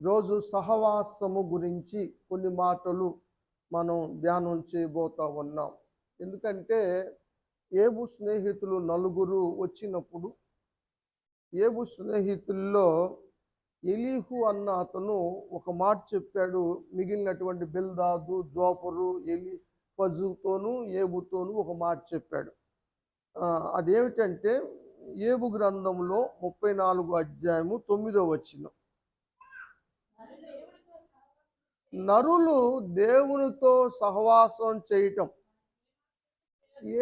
రోజు సహవాసము గురించి కొన్ని మాటలు మనం ధ్యానం చేయబోతా ఉన్నాం. ఎందుకంటే ఏబు స్నేహితులు నలుగురు వచ్చినప్పుడు ఏబు స్నేహితుల్లో ఎలీహు అన్న అతను ఒక మాట చెప్పాడు. మిగిలినటువంటి బిల్దాదు, జోపరు, ఫజుతోనూ ఏబుతోనూ ఒక మాట చెప్పాడు. అదేమిటంటే ఏబు గ్రంథంలో 34 అధ్యాయము 9వ వచనం. నరులు దేవునితో సహవాసం చేయటం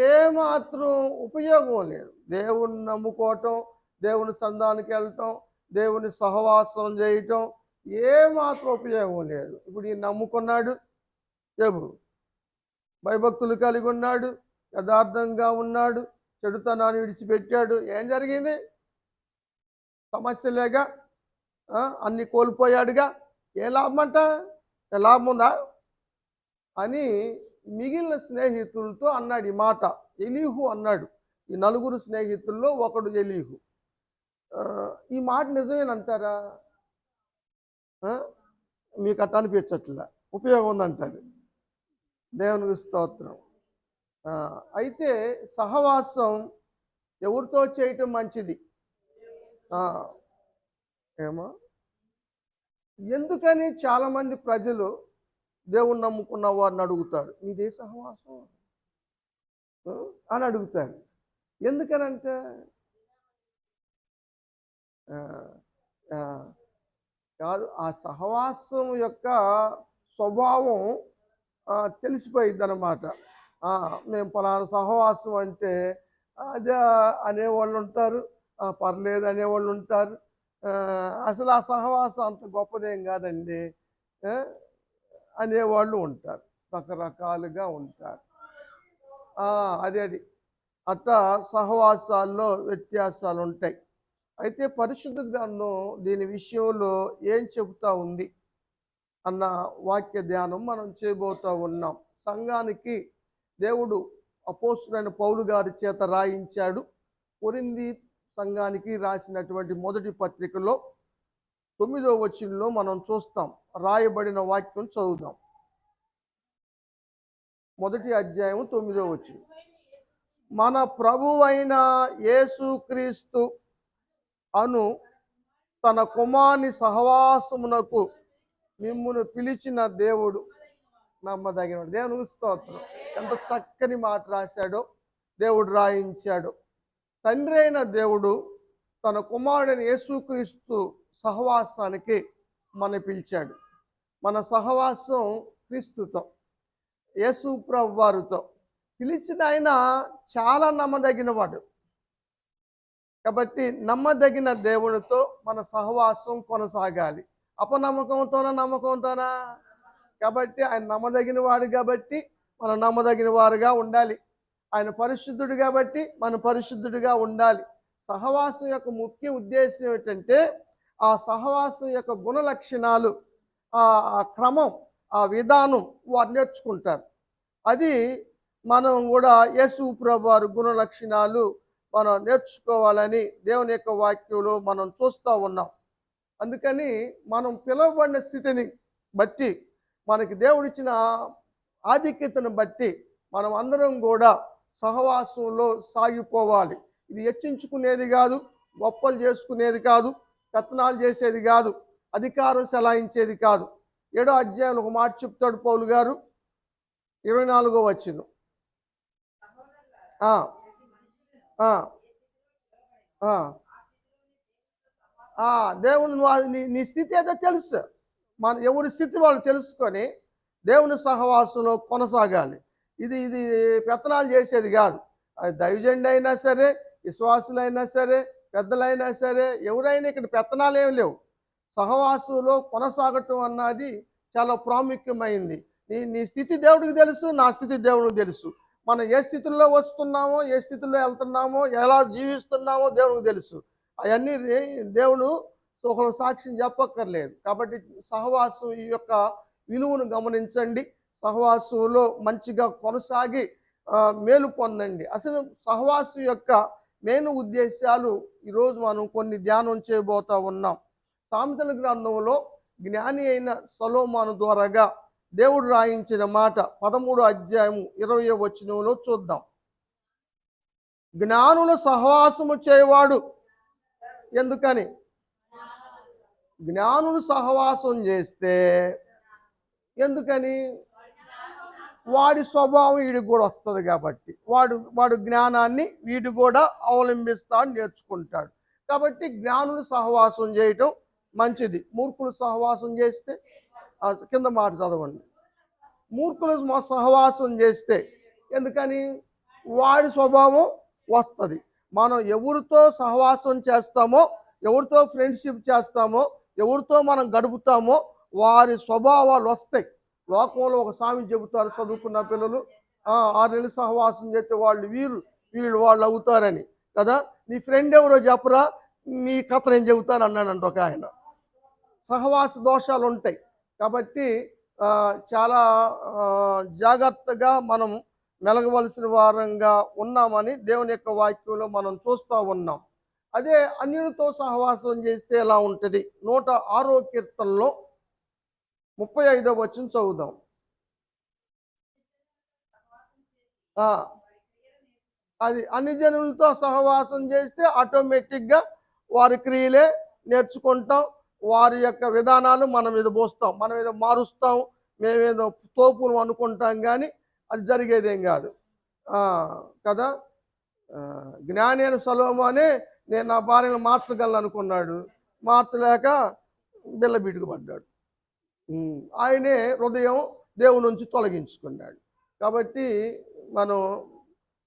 ఏమాత్రం ఉపయోగం లేదు. దేవుని నమ్ముకోవటం, దేవుని సంధానికి వెళ్ళటం, దేవుని సహవాసం చేయటం ఏమాత్రం ఉపయోగం లేదు. ఇప్పుడు ఈ నమ్ముకున్నాడు, ఏబు భయభక్తులు కలిగి ఉన్నాడు, యథార్థంగా ఉన్నాడు, చెడుతనాన్ని విడిచిపెట్టాడు. ఏం జరిగింది? సమస్యలేగా, అన్ని కోల్పోయాడుగా. ఏ లాభం అంట? లాభం ఉందా అని మిగిలిన స్నేహితులతో అన్నాడు ఈ మాట. ఎలీహు అన్నాడు. ఈ నలుగురు స్నేహితుల్లో ఒకడు ఎలీహు. ఈ మాట నిజమేనంటారా? మీకు అట్ట అనిపించట్లా, ఉపయోగం ఉందంటారు. దేవునికి స్తోత్రం. అయితే సహవాసం ఎవరితో చేయటం మంచిది? ఏమో ఎందుకని చాలామంది ప్రజలు దేవుణ్ణి నమ్ముకున్న వారిని అడుగుతారు, మీదే సహవాసం అని అడుగుతారు. ఎందుకనంటే కాదు, ఆ సహవాసం యొక్క స్వభావం తెలిసిపోయింది అన్నమాట. మేము పలానా సహవాసం అంటే అదే అనేవాళ్ళు ఉంటారు, పర్లేదు అనేవాళ్ళు ఉంటారు. అసలు ఆ సహవాసం అంత గొప్పదేం కాదండి అనేవాళ్ళు ఉంటారు. రకరకాలుగా ఉంటారు. అది అట్లా సహవాసాల్లో వ్యత్యాసాలు ఉంటాయి. అయితే పరిశుద్ధ గ్రంథం దీని విషయంలో ఏం చెబుతా ఉంది అన్న వాక్య ధ్యానం మనం చేయబోతూ ఉన్నాం. సంఘానికి దేవుడు అపోస్తులైన పౌలు గారి చేత రాయించాడు. కొరింథీ సంఘానికి రాసినటువంటి మొదటి పత్రికలో 9వ వచనంలో మనం చూస్తాం. రాయబడిన వాక్యం చదువుదాం. మొదటి అధ్యాయం 9వ వచనం. మన ప్రభువైన యేసుక్రీస్తు అను తన కుమారుని సహవాసమునకు మిమ్మును పిలిచిన దేవుడు నమ్మదగినవాడు. దేవునికి స్తోత్రం. ఎంత చక్కని మాట రాశాడో దేవుడు రాయించాడు. తండ్రి అయిన దేవుడు తన కుమారుడైన యేసుక్రీస్తు సహవాసానికి మన పిలిచాడు. మన సహవాసం క్రీస్తుతో, యేసు ప్రభు వారితో. పిలిచిన ఆయన చాలా నమ్మదగినవాడు. కాబట్టి నమ్మదగిన దేవునితో మన సహవాసం కొనసాగాలి. అపనమ్మకంతోనా, నమ్మకంతోనా? కాబట్టి ఆయన నమ్మదగిన వాడు కాబట్టి మనం నమ్మదగిన వారుగా ఉండాలి. ఆయన పరిశుద్ధుడు కాబట్టి మనం పరిశుద్ధుడిగా ఉండాలి. సహవాసం యొక్క ముఖ్య ఉద్దేశం ఏంటంటే ఆ సహవాసం యొక్క గుణ లక్షణాలు, ఆ క్రమం, ఆ విధానం వారు నేర్చుకుంటారు. అది మనం కూడా యేసు ప్రభు వారి గుణ లక్షణాలు మనం నేర్చుకోవాలని దేవుని యొక్క వాక్యంలో మనం చూస్తూ ఉన్నాం. అందుకని మనం పిలువబడిన స్థితిని బట్టి, మనకి దేవుడిచ్చిన ఆధిక్యతను బట్టి మనం అందరం కూడా సహవాసంలో సాగిపోవాలి. ఇది హెచ్చించుకునేది కాదు, గొప్పలు చేసుకునేది కాదు, కథనాలు చేసేది కాదు, అధికారం చెలాయించేది కాదు. 7వ అధ్యాయంలో ఒక మాట చెప్తాడు పౌలు గారు, 24వ వచనం. దేవుని నీ స్థితి ఏదో తెలుసు. మన ఎవరి స్థితి వాళ్ళు తెలుసుకొని దేవుని సహవాసంలో కొనసాగాలి. ఇది పెత్తనాలు చేసేది కాదు. అది దైవజనుడు అయినా సరే, విశ్వాసులైనా సరే, పెద్దలైనా సరే, ఎవరైనా ఇక్కడ పెత్తనాలు ఏమి లేవు. సహవాసంలో కొనసాగటం అన్నది చాలా ప్రాముఖ్యమైంది. నీ స్థితి దేవుడికి తెలుసు, నా స్థితి దేవుడికి తెలుసు. మనం ఏ స్థితిలో వస్తున్నామో, ఏ స్థితిలో వెళ్తున్నామో, ఎలా జీవిస్తున్నామో దేవుడికి తెలుసు. అవన్నీ దేవుడు ఒకరు సాక్ష్యం చెప్పక్కర్లేదు. కాబట్టి సహవాసం ఈ యొక్క విలువను గమనించండి. సహవాసంలో మంచిగా కొనసాగి మేలు పొందండి. అసలు సహవాసం యొక్క మెయిన్ ఉద్దేశాలు ఈరోజు మనం కొన్ని ధ్యానం చేయబోతా ఉన్నాం. సామెతల గ్రంథంలో జ్ఞాని అయిన సొలొమోను ద్వారాగా దేవుడు రాయించిన మాట 13 అధ్యాయము 20వ వచనంలో చూద్దాం. జ్ఞానుల సహవాసము చేయవాడు. ఎందుకని? జ్ఞానులు సహవాసం చేస్తే ఎందుకని? వాడి స్వభావం వీడికి కూడా వస్తుంది కాబట్టి వాడు జ్ఞానాన్ని వీడు కూడా అవలంబిస్తాడు, నేర్చుకుంటాడు. కాబట్టి జ్ఞానులు సహవాసం చేయటం మంచిది. మూర్ఖులు సహవాసం చేస్తే కింద మాట చదవండి. మూర్ఖులు సహవాసం చేస్తే ఎందుకని? వాడి స్వభావం వస్తుంది. మనం ఎవరితో సహవాసం చేస్తామో, ఎవరితో ఫ్రెండ్షిప్ చేస్తామో, ఎవరితో మనం గడుపుతామో వారి స్వభావాలు వస్తాయి. లోకంలో ఒక సామెత చెబుతారు చదువుకున్న పిల్లలు, 6 నెలలు సహవాసం చేస్తే వీళ్ళు వాళ్ళు అవుతారని కదా. నీ ఫ్రెండ్ ఎవరో చెప్పరా, నీ కథ నేను చెబుతాను అన్నాడంట ఒక ఆయన. సహవాస దోషాలు ఉంటాయి కాబట్టి చాలా జాగ్రత్తగా మనం మెలగవలసిన వారంగా ఉన్నామని దేవుని యొక్క వాక్యంలో మనం చూస్తూ ఉన్నాం. అదే అన్యులతో సహవాసం చేస్తే ఎలా ఉంటుంది? 106వ కీర్తనలో 35వ వచనం చదువుదాం. అది అన్ని జనులతో సహవాసం చేస్తే ఆటోమేటిక్గా వారి క్రియలే నేర్చుకుంటాం. వారి యొక్క విధానాలు మన మీద పోస్తాం, మన మీద మారుస్తాం. మేమేదో తోపులు అనుకుంటాం కానీ అది జరిగేదేం కాదు కదా. జ్ఞాని అయిన సొలొమోనే నేను నా భార్యను మార్చగలను అనుకున్నాడు, మార్చలేక బిల్లబీటుకు పడ్డాడు. ఆయనే హృదయం దేవుని నుంచి తొలగించుకున్నాడు. కాబట్టి మనం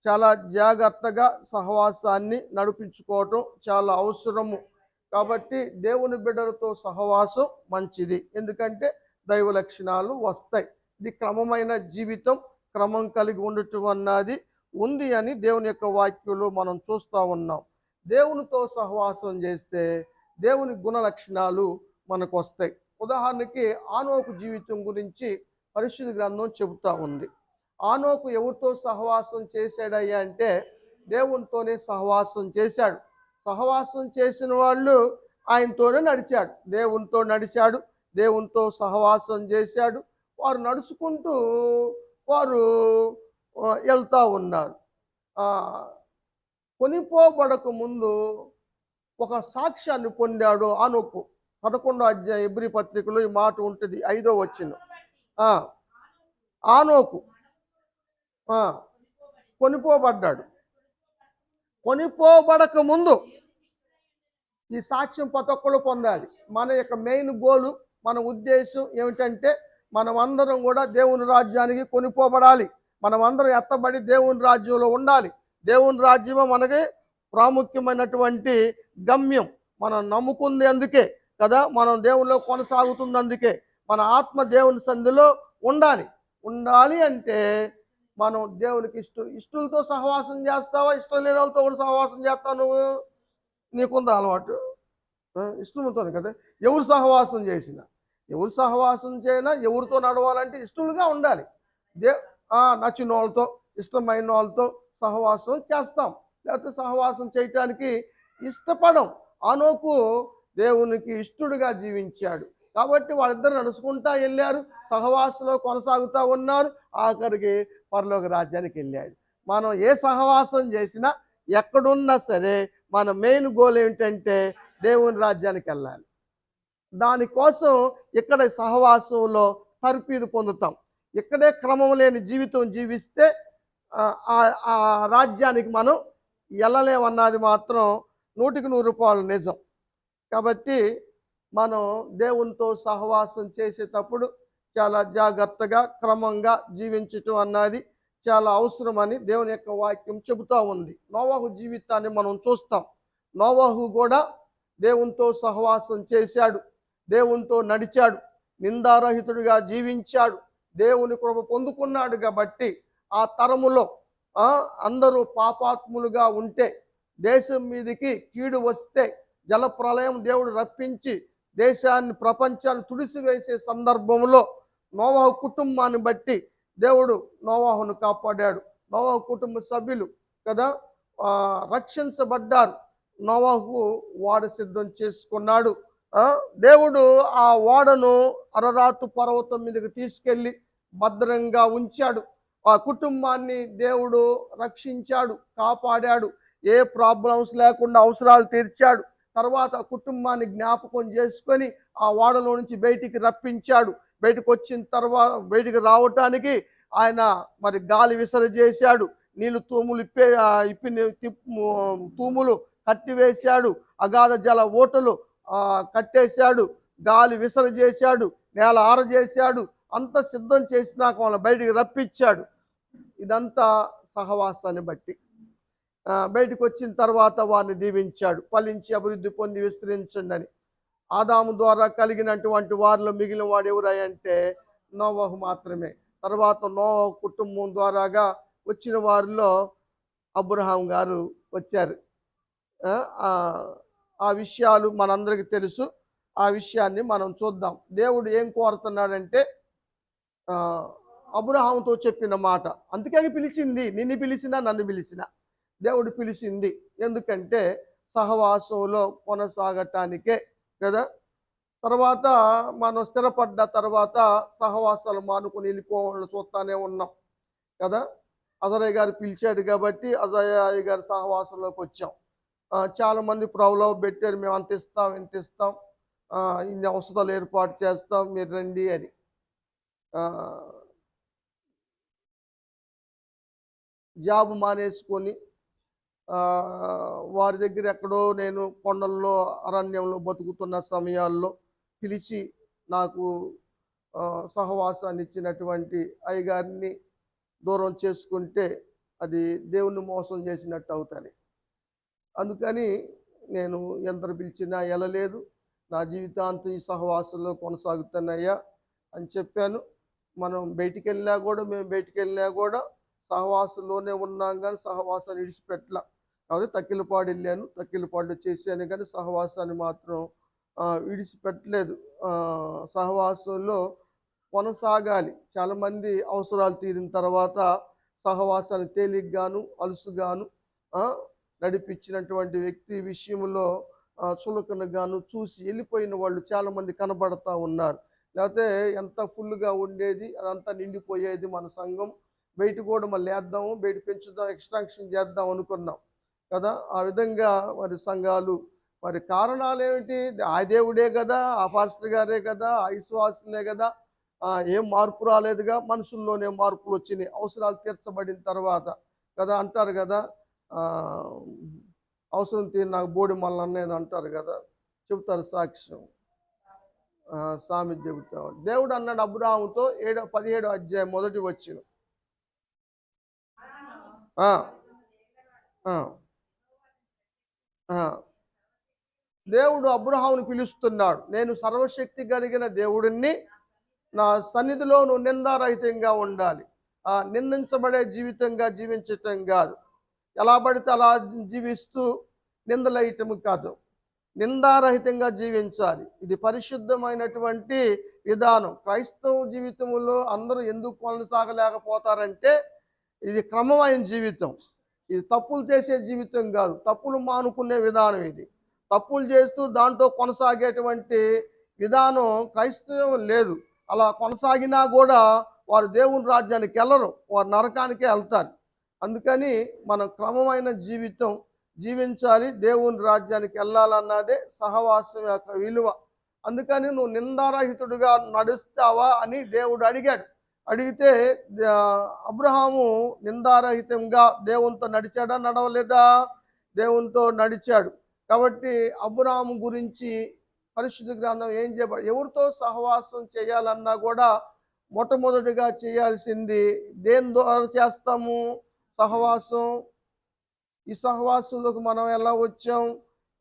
చాలా జాగ్రత్తగా సహవాసాన్ని నడిపించుకోవటం చాలా అవసరము. కాబట్టి దేవుని బిడ్డలతో సహవాసం మంచిది, ఎందుకంటే దైవ లక్షణాలు వస్తాయి. ఇది క్రమమైన జీవితం, క్రమం కలిగి ఉండటం అన్నది ఉంది అని దేవుని యొక్క వాక్యంలో మనం చూస్తూ ఉన్నాం. దేవునితో సహవాసం చేస్తే దేవుని గుణ లక్షణాలు మనకు వస్తాయి. ఉదాహరణకి ఆనోకు జీవితం గురించి పరిశుద్ధ గ్రంథం చెబుతూ ఉంది. ఆనోకు ఎవరితో సహవాసం చేశాడయ్యా అంటే దేవునితోనే సహవాసం చేశాడు. సహవాసం చేసిన వాళ్ళు ఆయనతోనే నడిచాడు, దేవునితో నడిచాడు, దేవునితో సహవాసం చేశాడు. వారు నడుచుకుంటూ వారు వెళ్తూ ఉన్నారు. కొనిపోబడక ముందు ఒక సాక్ష్యాన్ని పొందాడు ఆనోకు. 11వ అధ్యాయం హెబ్రీ పత్రికలో ఈ మాట ఉంటుంది, 5వ వచనం. ఆనోకు కొనిపోబడ్డాడు. కొనిపోబడక ముందు ఈ సాక్ష్యం ప్రతి ఒక్కళ్ళు పొందాలి. మన యొక్క మెయిన్ గోలు, మన ఉద్దేశం ఏమిటంటే మనమందరం కూడా దేవుని రాజ్యానికి కొనిపోబడాలి. మనమందరం ఎత్తబడి దేవుని రాజ్యంలో ఉండాలి. దేవుని రాజ్యమే మనకి ప్రాముఖ్యమైనటువంటి గమ్యం. మనం నమ్ముకుంది అందుకే కదా, మనం దేవునిలో కొనసాగుతుంది అందుకే. మన ఆత్మ దేవుని సన్నిధిలో ఉండాలి అంటే మనం దేవునికి ఇష్టలతో సహవాసం చేస్తావా, ఇష్టం లేని వాళ్ళతో కూడా సహవాసం చేస్తావు? నువ్వు నీకుందా అలవాటు? ఇష్టంతో కదా. ఎవరు సహవాసం చేసినా, ఎవరు సహవాసం చేయనా, ఎవరితో నడవాలంటే ఇష్టలుగా ఉండాలి. నచ్చిన వాళ్ళతో, ఇష్టమైన వాళ్ళతో సహవాసం చేస్తాం, లేకపోతే సహవాసం చేయటానికి ఇష్టపడం. ఆనోకు దేవునికి ఇష్టడుగా జీవించాడు కాబట్టి వాళ్ళిద్దరు నడుచుకుంటా వెళ్ళారు, సహవాసంలో కొనసాగుతూ ఉన్నారు, ఆఖరికి పరలోక రాజ్యానికి వెళ్ళాడు. మనం ఏ సహవాసం చేసినా ఎక్కడున్నా సరే మన మెయిన్ గోల్ ఏంటంటే దేవుని రాజ్యానికి వెళ్ళాలి. దానికోసం ఇక్కడ సహవాసంలో తర్ఫీదు పొందుతాం. ఇక్కడే క్రమం లేని జీవితం జీవిస్తే ఆ రాజ్యానికి మనం వెళ్ళలేమన్నది మాత్రం 100% నిజం. కాబట్టి మనం దేవునితో సహవాసం చేసేటప్పుడు చాలా జాగ్రత్తగా క్రమంగా జీవించటం అన్నది చాలా అవసరమని దేవుని యొక్క వాక్యం చెబుతూ ఉంది. నోవాహు జీవితాన్ని మనం చూస్తాం. నోవాహు కూడా దేవునితో సహవాసం చేశాడు, దేవునితో నడిచాడు, నిందారహితుడిగా జీవించాడు, దేవుని కృప పొందుకున్నాడు. కాబట్టి ఆ తరములో అందరూ పాపాత్ములుగా ఉంటే, దేశం మీదకి కీడు వస్తే, జలప్రలయం దేవుడు రప్పించి దేశాన్ని ప్రపంచాన్ని తుడిసివేసే సందర్భంలో నోవాహు కుటుంబాన్ని బట్టి దేవుడు నోవాహును కాపాడాడు. నోవాహు కుటుంబ సభ్యులు కదా రక్షించబడ్డారు. నోవాహు వాడు సిద్ధం చేసుకున్నాడు, ఆ, దేవుడు ఆ ఓడను అరరాతు పర్వతం మీదకి తీసుకెళ్ళి భద్రంగా ఉంచాడు. ఆ కుటుంబాన్ని దేవుడు రక్షించాడు, కాపాడాడు. ఏ ప్రాబ్లమ్స్ లేకుండా అవసరాలు తీర్చాడు. తర్వాత కుటుంబాన్ని జ్ఞాపకం చేసుకొని ఆ ఓడలో నుంచి బయటికి రప్పించాడు. బయటకు వచ్చిన తర్వాత బయటికి రావటానికి ఆయన మరి గాలి విసరజేశాడు. నీళ్లు తూములు తూములు కట్టివేశాడు. అగాధ జల ఓటలు కట్టేశాడు. గాలి విసరజేశాడు. నేల ఆరజేశాడు. అంత సిద్ధం చేసినాక వాళ్ళని బయటికి రప్పించాడు. ఇదంతా సహవాసాన్ని బట్టి. బయటకు వచ్చిన తర్వాత వారిని దీవించాడు. ఫలించి అభివృద్ధి పొంది విస్తరించండి అని. ఆదాము ద్వారా కలిగినటువంటి వారిలో మిగిలిన వాడు ఎవరంటే నోవహు మాత్రమే. తర్వాత నోవహు కుటుంబం ద్వారాగా వచ్చిన వారిలో అబ్రహాం గారు వచ్చారు. ఆ విషయాలు మనందరికీ తెలుసు. ఆ విషయాన్ని మనం చూద్దాం. దేవుడు ఏం కోరుతున్నాడంటే అబ్రహాముతో చెప్పిన మాట. అందుకే పిలిచింది. నిన్ను పిలిచినా నన్ను పిలిచినా దేవుడు పిలిచింది ఎందుకంటే సహవాసంలో కొనసాగటానికే కదా. తర్వాత మనం స్థిరపడ్డ తర్వాత సహవాసాలు మానుకొని వెళ్ళిపోవాలని చూస్తానే ఉన్నాం కదా. అజరయ్య గారు పిలిచాడు కాబట్టి అజరయ్య గారి సహవాసంలోకి వచ్చాం. చాలా మంది ప్రలోభ పెట్టారు, మేము అంత ఇస్తాం ఇంత ఇస్తాం, ఇన్ని అవసరాలు ఏర్పాటు చేస్తాం, మీరు రండి అని. జాబ్ మానేసుకొని వారి దగ్గర ఎక్కడో నేను కొండల్లో అరణ్యంలో బతుకుతున్న సమయాల్లో పిలిచి నాకు సహవాసాన్ని ఇచ్చినటువంటి అయ్యగారిని దూరం చేసుకుంటే అది దేవుణ్ణి మోసం చేసినట్టు అవుతుంది. అందుకని నేను ఎంత పిలిచినా వెళ్ళలేదు. నా జీవితాంతం ఈ సహవాసంలో కొనసాగుతున్నాయ్యా అని చెప్పాను. మనం మేము బయటికి వెళ్ళినా కూడా సహవాసంలోనే ఉన్నాం, కానీ సహవాసాన్ని విడిచిపెట్టలా. కాబట్టి తక్కిలపాడు వెళ్ళాను, తక్కిలపాడులో చేశాను, కానీ సహవాసాన్ని మాత్రం విడిచిపెట్టలేదు. సహవాసంలో కొనసాగాలి. చాలామంది అవసరాలు తీరిన తర్వాత సహవాసాన్ని తేలిగ్గాను అలుసుగాను నడిపించినటువంటి వ్యక్తి విషయంలో చులకనగాను చూసి వెళ్ళిపోయిన వాళ్ళు చాలామంది కనబడతా ఉన్నారు. లేకపోతే ఎంత ఫుల్గా ఉండేది, అదంతా నిండిపోయేది మన సంఘం. బయట కూడా మళ్ళీ వేద్దాము, బయట పెంచుదాం, ఎక్స్ట్రాక్షన్ చేద్దాం అనుకున్నాం కదా. ఆ విధంగా మరి సంఘాలు మరి కారణాలు ఏమిటి? ఆ దేవుడే కదా, ఆ పాస్టర్ గారే కదా, ఆ విశ్వాసులే కదా, ఏం మార్పు రాలేదుగా. మనుషుల్లోనే మార్పులు వచ్చినాయి అవసరాలు తీర్చబడిన తర్వాత కదా. అంటారు కదా, అవసరం తీరి నాకు బోడి మళ్ళీ అన్నది అంటారు కదా, చెబుతారు సాక్ష్యం. సామెత చెబుతాం. దేవుడు అన్నాడు అబ్రాహాముతో 17వ అధ్యాయం మొదటి వచ్చిన దేవుడు అబ్రహామును పిలుస్తున్నాడు. నేను సర్వశక్తి కలిగిన దేవుడిని, నా సన్నిధిలో నువ్వు నిందారహితంగా ఉండాలి. నిందించబడే జీవితంగా జీవించటం కాదు, ఎలా పడితే అలా జీవిస్తూ నిందలేయటం కాదు, నిందారహితంగా జీవించాలి. ఇది పరిశుద్ధమైనటువంటి విధానం. క్రైస్తవ జీవితంలో అందరూ ఎందుకు కొనసాగలేకపోతారంటే ఇది క్రమమైన జీవితం. ఇది తప్పులు చేసే జీవితం కాదు, తప్పులు మానుకునే విధానం. ఇది తప్పులు చేస్తూ దాంట్లో కొనసాగేటువంటి విధానం క్రైస్తవం లేదు. అలా కొనసాగినా కూడా వారు దేవుని రాజ్యానికి వెళ్ళరు, వారు నరకానికే వెళ్తారు. అందుకని మనం క్రమమైన జీవితం జీవించాలి. దేవుని రాజ్యానికి వెళ్ళాలన్నదే సహవాసం యొక్క విలువ. అందుకని నువ్వు నిందారహితుడిగా నడుస్తావా అని దేవుడు అడిగాడు. అడిగితే అబ్రహాము నిందారహితంగా దేవునితో నడిచాడా, నడవలేదా? దేవునితో నడిచాడు. కాబట్టి అబ్రహాము గురించి పరిశుద్ధ గ్రంథం ఏం చెప్పాడు? ఎవరితో సహవాసం చేయాలన్నా కూడా మొట్టమొదటిగా చేయాల్సింది దేని ద్వారా చేస్తాము? సహవాసం. ఈ సహవాసంలోకి మనం ఎలా వచ్చాం?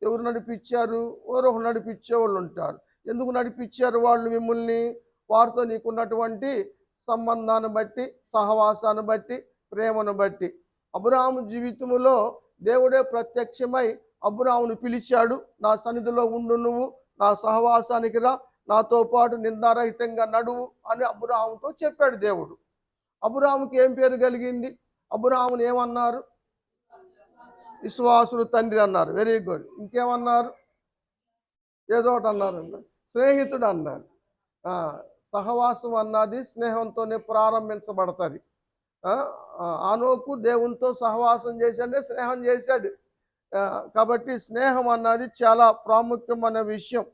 ఎవరు నడిపించారు? ఎవరో నడిపించే వాళ్ళు ఉంటారు. ఎందుకు నడిపించారు వాళ్ళు మిమ్మల్ని? వారితో నీకున్నటువంటి సంబంధాన్ని బట్టి, సహవాసాన్ని బట్టి, ప్రేమను బట్టి. అబ్రహాము జీవితంలో దేవుడే ప్రత్యక్షమై అబ్రహామును పిలిచాడు. నా సన్నిధిలో ఉండు, నువ్వు నా సహవాసానికి రా, నాతో పాటు నిందారహితంగా నడువు అని అబ్రహాముతో చెప్పాడు దేవుడు. అబ్రహాముకి ఏం పేరు కలిగింది? అబ్రహాముని ఏమన్నారు? విశ్వాసులు తండ్రి అన్నారు. Very good. ఇంకేమన్నారు? ఏదో ఒకటి అన్నారండి, స్నేహితుడు అన్నారు. ఆ, సహవాసం అన్నది స్నేహంతోనే ప్రారంభించబడుతుంది. ఆ, ఆనోకు దేవునితో సహవాసం చేశాడే స్నేహం చేశాడు. కాబట్టి స్నేహం అన్నది చాలా ప్రాముఖ్యమైన విషయం.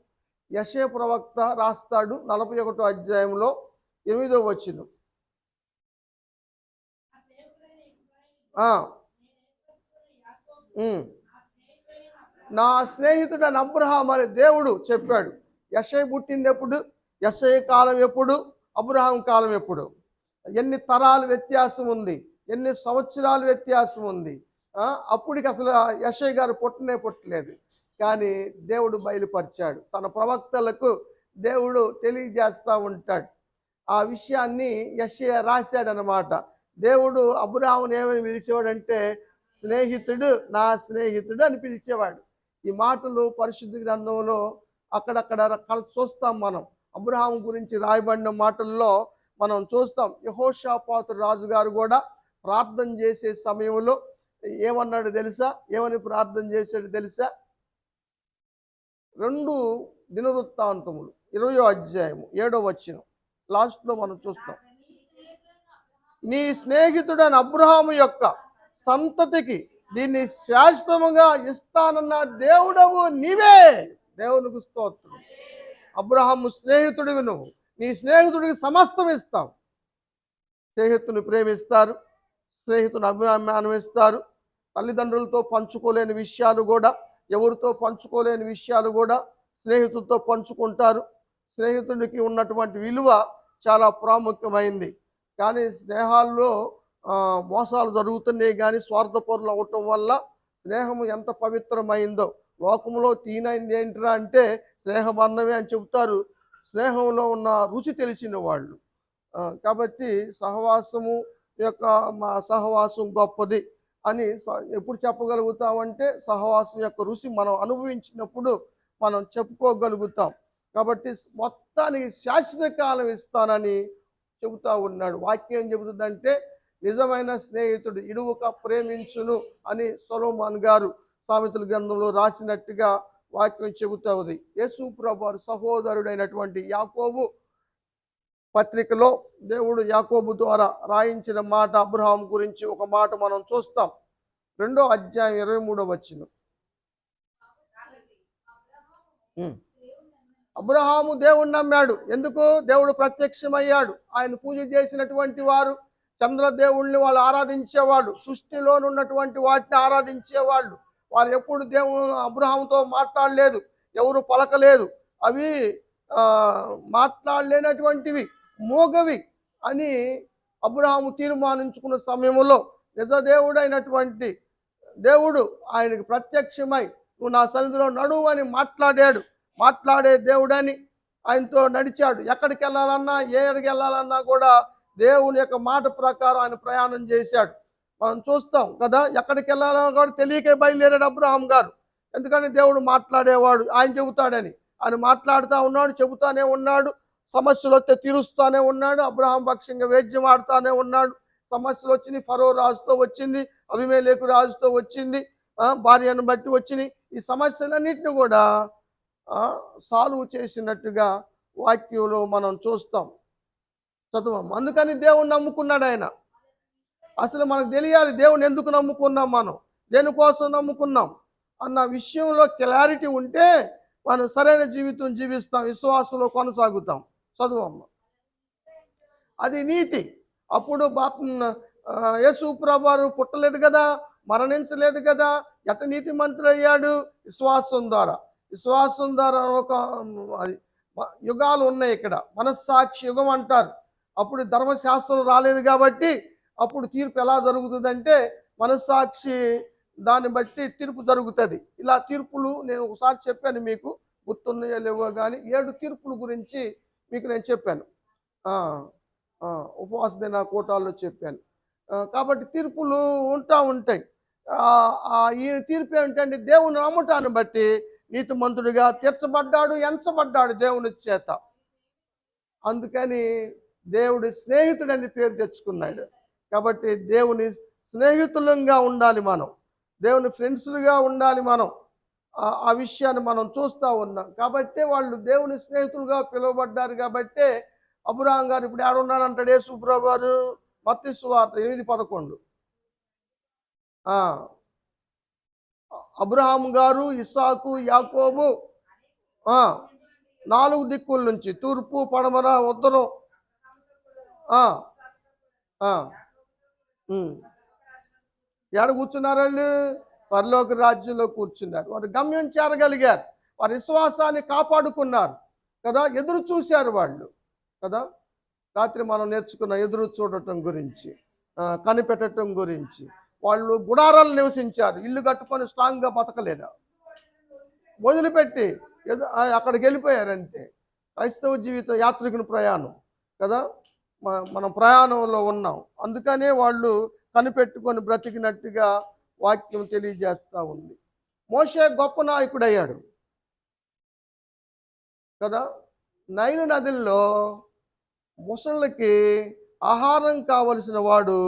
యెషయా ప్రవక్త రాస్తాడు 41వ అధ్యాయంలో 8వ వచనం. నా స్నేహితుడని అబ్రహాం అని దేవుడు చెప్పాడు. యెషయా పుట్టింది ఎప్పుడు? యెషయా కాలం ఎప్పుడు? అబ్రహాం కాలం ఎప్పుడు? ఎన్ని తరాలు వ్యత్యాసం ఉంది, ఎన్ని సంవత్సరాలు వ్యత్యాసం ఉంది. అప్పటికి అసలు యెషయా గారు పుట్టలేదు. కానీ దేవుడు బయలుపరిచాడు, తన ప్రవక్తలకు దేవుడు తెలియజేస్తూ ఉంటాడు. ఆ విషయాన్ని యెషయా రాశాడనమాట. దేవుడు అబ్రహాముని ఏమని పిలిచేవాడంటే స్నేహితుడు, నా స్నేహితుడు అని పిలిచేవాడు. ఈ మాటలు పరిశుద్ధ గ్రంథంలో అక్కడక్కడ చూస్తాం మనం. అబ్రహాం గురించి రాయబడిన మాటల్లో మనం చూస్తాం. యెహోషాపాతు రాజు గారు కూడా ప్రార్థన చేసే సమయంలో ఏమన్నాడు తెలుసా? ఏమని ప్రార్థన చేశాడు తెలుసా? 2 దినవృత్తాంతములు 20వ అధ్యాయము 7వ వచనం లాస్ట్లో మనం చూస్తాం. నీ స్నేహితుడైన అబ్రహాము యొక్క సంతతికి దీన్ని శాశ్వతముగా ఇస్తానన్న దేవుడవు నీవే. దేవునికి స్తోత్రం. అబ్రహాము స్నేహితుడివి నువ్వు. నీ స్నేహితుడికి సమస్తం ఇస్తావు. స్నేహితుని ప్రేమిస్తారు, స్నేహితుని అభిమానం ఇస్తారు. తల్లిదండ్రులతో పంచుకోలేని విషయాలు కూడా, ఎవరితో పంచుకోలేని విషయాలు కూడా స్నేహితులతో పంచుకుంటారు. స్నేహితుడికి ఉన్నటువంటి విలువ చాలా ప్రాముఖ్యమైంది. కానీ స్నేహాల్లో మోసాలు జరుగుతున్నాయి. కానీ స్వార్థపరులు అవటం వల్ల స్నేహం ఎంత పవిత్రమైందో. లోకంలో తీనైంది ఏంటిరా అంటే స్నేహబంధమే అని చెబుతారు, స్నేహంలో ఉన్న రుచి తెలిసిన వాళ్ళు. కాబట్టి సహవాసము యొక్క మా సహవాసం గొప్పది అని ఎప్పుడు చెప్పగలుగుతామంటే సహవాసం యొక్క రుచి మనం అనుభవించినప్పుడు మనం చెప్పుకోగలుగుతాం. కాబట్టి మొత్తానికి శాశ్వత కాలం ఇస్తానని చెబుతా ఉన్నాడు. వాక్యం ఏం చెబుతుందంటే నిజమైన స్నేహితుడు ఇడువక ప్రేమించును అని సొలొమోను గారు సామెతల గ్రంథంలో రాసినట్టుగా వాక్యం చెబుతా ఉంది. యేసు ప్రభువు సహోదరుడైనటువంటి యాకోబు పత్రికలో దేవుడు యాకోబు ద్వారా రాయించిన మాట అబ్రహాం గురించి ఒక మాట మనం చూస్తాం. 2వ అధ్యాయం 23వ వచనం. అబ్రహాము దేవుణ్ణి నమ్మాడు. ఎందుకు? దేవుడు ప్రత్యక్షమయ్యాడు. ఆయన పూజ చేసినటువంటి వారు చంద్రదేవుణ్ణి వాళ్ళు ఆరాధించేవాళ్ళు, సృష్టిలోనున్నటువంటి వాటిని ఆరాధించేవాళ్ళు. వారు ఎప్పుడు దేవుడు అబ్రహాముతో మాట్లాడలేదు, ఎవరు పలకలేదు. అవి మాట్లాడలేనటువంటివి, మోగవి అని అబ్రహాము తీర్మానించుకున్న సమయంలో నిజదేవుడైనటువంటి దేవుడు ఆయనకు ప్రత్యక్షమై నువ్వు నా సన్నిధిలో నడువు అని మాట్లాడాడు. మాట్లాడే దేవుడని ఆయనతో నడిచాడు. ఎక్కడికి వెళ్ళాలన్నా, ఏడికి వెళ్ళాలన్నా కూడా దేవుని యొక్క మాట ప్రకారం ఆయన ప్రయాణం చేశాడు. మనం చూస్తాం కదా, ఎక్కడికి వెళ్ళాలన్నా కూడా తెలియకే బయలుదేరాడు అబ్రహాం గారు. ఎందుకని దేవుడు మాట్లాడేవాడు, ఆయన చెబుతాడని. ఆయన మాట్లాడుతూ ఉన్నాడు, చెబుతానే ఉన్నాడు. సమస్యలు వస్తే తీరుస్తానే ఉన్నాడు. అబ్రహాం పక్షంగా వేద్యం ఆడుతానే ఉన్నాడు. సమస్యలు వచ్చినాయి, ఫరో రాజుతో వచ్చింది, అబీమెలెకు రాజుతో వచ్చింది, భార్యను బట్టి వచ్చినాయి. ఈ సమస్యలన్నింటినీ కూడా సాల్వ్ చేసినట్టుగా వాక్యంలో మనం చూస్తాం, చదువు. అందుకని దేవుణ్ణి నమ్ముకున్నాడు ఆయన. అసలు మనకు తెలియాలి దేవుని ఎందుకు నమ్ముకున్నాం, మనం దేనికోసం నమ్ముకున్నాం అన్న విషయంలో క్లారిటీ ఉంటే మనం సరైన జీవితం జీవిస్తాం, విశ్వాసంలో కొనసాగుతాం. చదువమ్మ. అది నీతి. అప్పుడు యేసు ప్రభువు పుట్టలేదు కదా, మరణించలేదు కదా, ఎట్ట నీతి మంత్రుడు అయ్యాడు? విశ్వాసం ద్వారా. విశ్వాసం ద్వారా ఒక యుగాలు ఉన్నాయి ఇక్కడ, మనస్సాక్షి యుగం అంటారు. అప్పుడు ధర్మశాస్త్రం రాలేదు కాబట్టి అప్పుడు తీర్పు ఎలా జరుగుతుందంటే మనస్సాక్షి దాన్ని బట్టి తీర్పు జరుగుతుంది. ఇలా తీర్పులు నేను ఒకసారి చెప్పాను, మీకు గుర్తున్నాయో లేవో కానీ 7 తీర్పుల గురించి మీకు నేను చెప్పాను, ఉపవాస దిన కూటాల్లో చెప్పాను. కాబట్టి తీర్పులు ఉంటాయి. ఈ తీర్పు ఏమిటంటే దేవుని నమ్మటాన్ని బట్టి నీతిమంతుడిగా తీర్చబడ్డాడు, ఎంచబడ్డాడు దేవుని చేత. అందుకని దేవుడి స్నేహితుడని పేరు తెచ్చుకున్నాడు. కాబట్టి దేవుని స్నేహితులంగా ఉండాలి మనం, దేవుని ఫ్రెండ్స్లుగా ఉండాలి మనం. ఆ విషయాన్ని మనం చూస్తూ ఉన్నాం. కాబట్టి వాళ్ళు దేవుని స్నేహితులుగా పిలువబడ్డారు కాబట్టే అబ్రహాం గారు ఇప్పుడు ఏడున్నాడంటాడు యేసు ప్రభు వారు మత్తయి సువార్త 8:11. ఆ! అబ్రహాము గారు, ఇస్సాకు, యాకోబు ఆ! 4 దిక్కుల నుంచి తూర్పు, పడమర, ఉత్తరం. ఆ! ఆ! హ్మ్. ఏడ కూర్చున్నారాళ్ళు? పరలోక రాజ్యంలో కూర్చున్నారు. వారు గమ్యం చేరగలిగారు. వారి విశ్వాసాన్ని కాపాడుకున్నారు కదా! ఎదురు చూశారు వాళ్ళు కదా! రాత్రి మనం నేర్చుకున్న ఎదురు చూడటం గురించి, కనిపెట్టటం గురించి. వాళ్ళు గుడారాలు నివసించారు. ఇల్లు కట్టుకొని స్ట్రాంగ్‌గా బతకలేరు. వదిలిపెట్టి అక్కడికెళ్ళిపోయారంతే. క్రైస్తవ జీవిత యాత్రికుని ప్రయాణం కదా! మనం ప్రయాణంలో ఉన్నాం. అందుకనే వాళ్ళు కనిపెట్టుకొని బ్రతికినట్టుగా వాక్యం తెలియజేస్తా ఉంది. మోషే గొప్ప నాయకుడయ్యాడు కదా! నైలు నదుల్లో ముసళ్ళకి ఆహారం కావలసిన వాడు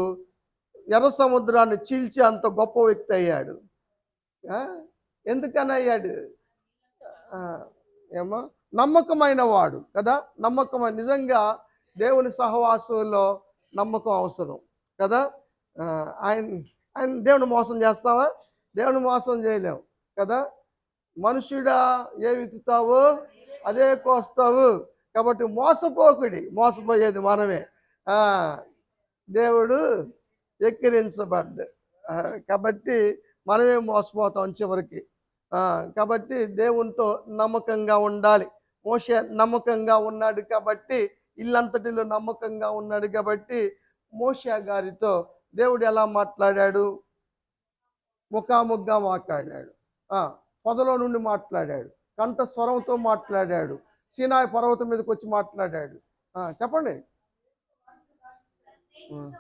ఎర్ర సముద్రాన్ని చీల్చి అంత గొప్ప వ్యక్తి అయ్యాడు. ఆ! ఎందుకని అయ్యాడు? ఆ! ఏమో నమ్మకమైన వాడు కదా! నిజంగా దేవుని సహవాసంలో నమ్మకం అవసరం కదా! ఆయన ఆయన దేవుని మోసం చేస్తావా? దేవుని మోసం చేయలేం కదా! మనుష్యుడా ఏ విత్తుతావో అదే కోస్తావు. కాబట్టి మోసపోయేది మనమే. ఆ! దేవుడు ఎక్కిరించబడ్డాడు. కాబట్టి మనమే మోసపోతాం చివరికి. కాబట్టి దేవునితో నమ్మకంగా ఉండాలి. మోషే నమ్మకంగా ఉన్నాడు కాబట్టి, ఇల్లంతటిలో నమ్మకంగా ఉన్నాడు కాబట్టి, మోషే గారితో దేవుడు ఎలా మాట్లాడాడు? ముఖాముఖిగా మాట్లాడాడు. ఆ! పొదలో నుండి మాట్లాడాడు. కంఠ స్వరంతో మాట్లాడాడు. సీనాయి పర్వతం మీదకొచ్చి మాట్లాడాడు. చెప్పండి. హ్మ్.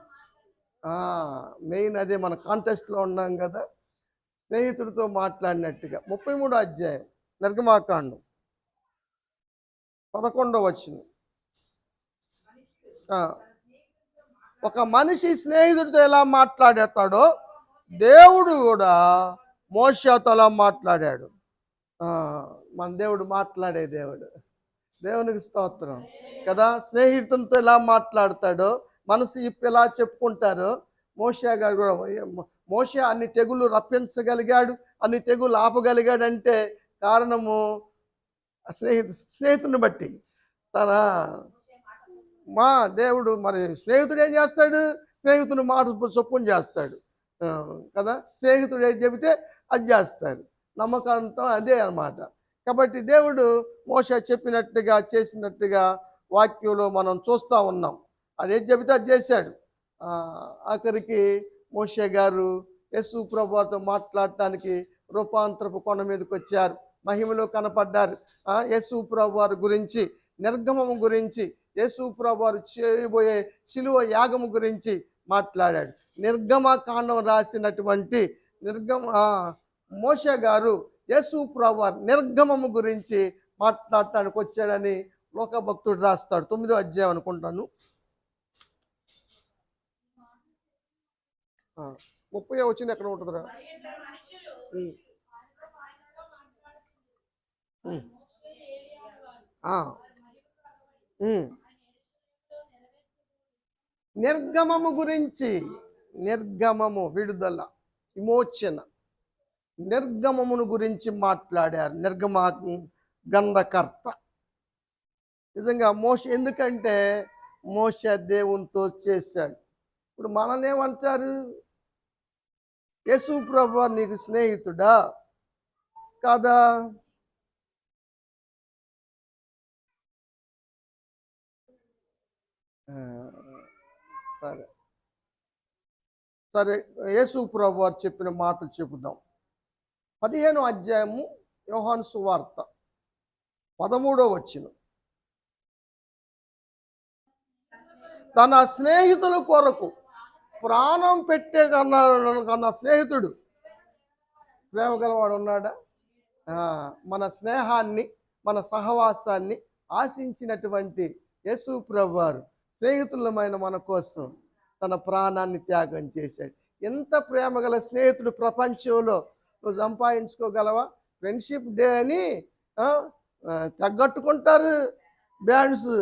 ఆ! మెయిన్ అదే మన కాంటెస్ట్‌లో ఉన్నాం గదా! స్నేహితుడితో మాట్లాడినట్టుగా. 33 అధ్యాయం నిర్గమాకాండం 11 వచనం. ఆ! ఒక మనిషి స్నేహితుడితో ఎలా మాట్లాడతాడో దేవుడు కూడా మోషేతో అలా మాట్లాడాడు. ఆ! మన దేవుడు మాట్లాడే దేవుడు. దేవునికి స్తోత్రం కదా! స్నేహితునితో ఎలా మాట్లాడతాడో, మనసు ఇప్పి ఎలా చెప్పుకుంటారో మోషే గారు కూడా మోషే అన్ని తెగుళ్ళు రప్పించగలిగాడు, అన్ని తెగుళ్ళు ఆపగలిగాడంటే కారణము స్నేహితుని బట్టి. తన మా దేవుడు మరి స్నేహితుడు ఏం చేస్తాడు? స్నేహితుని మాట చొప్పున చేస్తాడు. కదా! స్నేహితుడు ఏది చెబితే అది చేస్తాడు. నమ్మకంతో అదే అన్నమాట. కాబట్టి దేవుడు మోషే చెప్పినట్టుగా చేసినట్టుగా వాక్యంలో మనం చూస్తూ ఉన్నాం. అది ఏది చెబితే అది చేశాడు. ఆఖరికి మోషే గారు యేసు ప్రభువుతో మాట్లాడటానికి రూపాంతరపు కొండ మీదకి వచ్చారు. మహిమలో కనపడ్డారు. యేసు ప్రభువారి గురించి, నిర్గమము గురించి, యేసు ప్రభువారు చేయబోయే శిలువ యాగము గురించి మాట్లాడాడు. నిర్గమకాండం రాసినటువంటి మోషే గారు యేసు ప్రభువారు నిర్గమము గురించి మాట్లాడటానికి వచ్చాడని లోకభక్తుడు రాస్తాడు. 9వ అధ్యాయం అనుకుంటాను. 30వ వచనం ఎక్కడ ఉంటుందిరా? నిర్గమము గురించి, నిర్గమము విడుదల, విమోచన, నిర్గమమును గురించి మాట్లాడారు. గంధకర్త నిజంగా మోషే, ఎందుకంటే మోషే దేవునితో చేశాడు. ఇప్పుడు మనల్ని ఏమంటారు? యేసు ప్రభువు నీకు స్నేహితుడా కాదా? సరే సరే, యేసు ప్రభువు చెప్పిన మాటలు చెబుదాం. 15వ అధ్యాయము యోహాను సువార్త 13వ వచనం. తన స్నేహితుల కొరకు ప్రాణం పెట్టే కన్నా స్నేహితుడు ప్రేమ గలవాడు ఉన్నాడా? మన స్నేహాన్ని, మన సహవాసాన్ని ఆశించినటువంటి యేసు ప్రభువారు స్నేహితులమైన మన కోసం తన ప్రాణాన్ని త్యాగం చేశాడు. ఎంత ప్రేమ గల స్నేహితుడు ప్రపంచంలో నువ్వు సంపాదించుకోగలవా? ఫ్రెండ్షిప్ డే అని ఆ, తగ్గట్టుకుంటారు బ్యాండ్స్.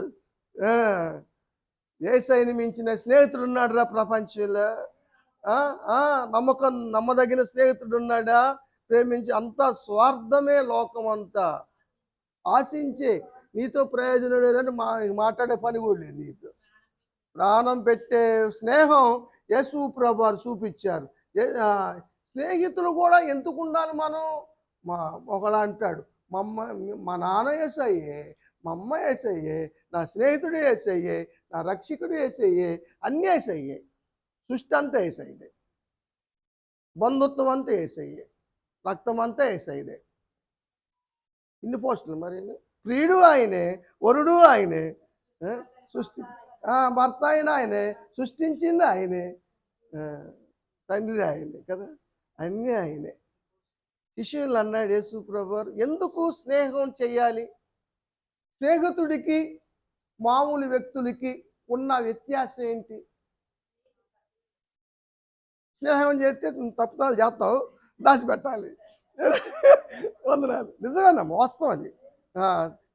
ఏసైని మించిన స్నేహితుడు ఉన్నాడు రా ప్రపంచంలో. ఆ, ఆ, నమ్మదగిన స్నేహితుడు ఉన్నాడా? ప్రేమించి అంతా స్వార్థమే లోకం అంతా. ఆశించి నీతో ప్రయోజనం లేదంటే మాట్లాడే పని కూడా లేదు నీతో. ప్రాణం పెట్టే స్నేహం యేసు ప్రభువారు చూపించారు. స్నేహితులు కూడా ఎందుకు ఉండాలి మనం? మా ఒకలా అంటాడు, మా నాన్న యేసయ్యే, మా అమ్మ యేసయ్యే, నా స్నేహితుడు యేసయ్యే, నా రక్షకుడు యేసయ్యే, అన్నీ యేసయ్యే. సృష్టి అంతా యేసయ్యదే, బంధుత్వం అంతా యేసయ్యే, రక్తం అంతా యేసయ్యదే. ఇన్ని పోస్టులు మరి. ప్రియుడు ఆయనే, వరుడు ఆయనే, సృష్టి భర్త అయిన ఆయనే, సృష్టించింది ఆయనే, తండ్రి ఆయనే కదా, అన్నీ ఆయనే. శిష్యులు అన్నాడు యేసు ప్రభువారు, ఎందుకు స్నేహం చెయ్యాలి? స్నేహితుడికి మామూలు వ్యక్తులకి ఉన్న వ్యత్యాసం ఏంటి? స్నేహం చేస్తే తప్పుతాలు చేస్తావు, దాచిపెట్టాలి. వందనాలు. నిజమేనా? వాస్తవం అది.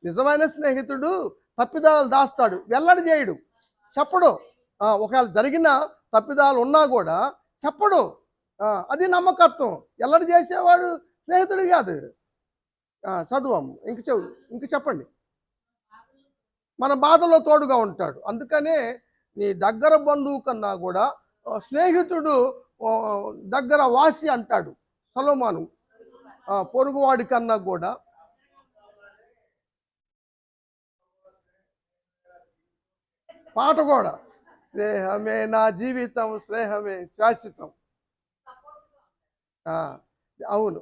నిజమైన స్నేహితుడు తప్పిదాలు దాస్తాడు, వెల్లడి చేయడు, చెప్పడు. ఒకవేళ జరిగిన తప్పిదాలు ఉన్నా కూడా చెప్పడు. అది నమ్మకత్వం. వెల్లడి చేసేవాడు స్నేహితుడు కాదు. చదువమ్మ ఇంక చెప్పండి. మన బాధలో తోడుగా ఉంటాడు. అందుకనే నీ దగ్గర బంధువు కన్నా కూడా స్నేహితుడు దగ్గర వాసి అంటాడు సొలొమోను. పొరుగువాడి కన్నా కూడా. పాట కూడా, స్నేహమే నా జీవితం, స్నేహమే శాశ్వతం. అవును,